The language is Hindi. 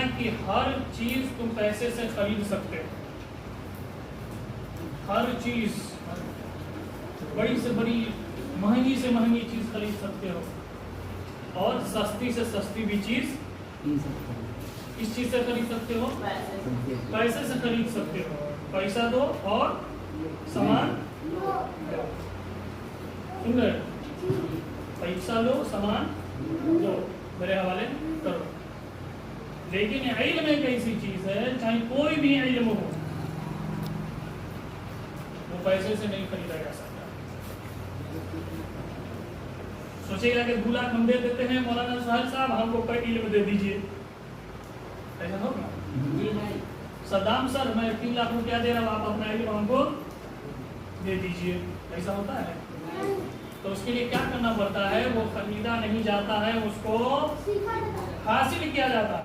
दुनिया की हर चीज तुम पैसे से खरीद सकते हो, हर चीज, बड़ी से बड़ी महंगी से महंगी चीज खरीद सकते हो, और सस्ती से सस्ती भी चीज किस चीज से खरीद सकते हो? पैसे से खरीद सकते हो। पैसा दो और सामान सुन रहे? पैसा लो, सामान दो, मेरे हवाले करो। लेकिन इल्म एक ऐसी चीज है, चाहे कोई भी इल्म हो, वो पैसे से नहीं खरीदा जा सकता। सोचेगा कि 2 लाख हम दे देते हैं मौलाना सुहेल साहब, हमको कोई इल्म दे दीजिए, ऐसा होगा? सद्दाम सर, मैं 3 लाख रुपया दे रहा हूँ, आप अपना इल्म हमको दे दीजिए, ऐसा होता है? तो उसके लिए क्या करना पड़ता है? वो खरीदा नहीं जाता है, उसको हासिल किया जाता है।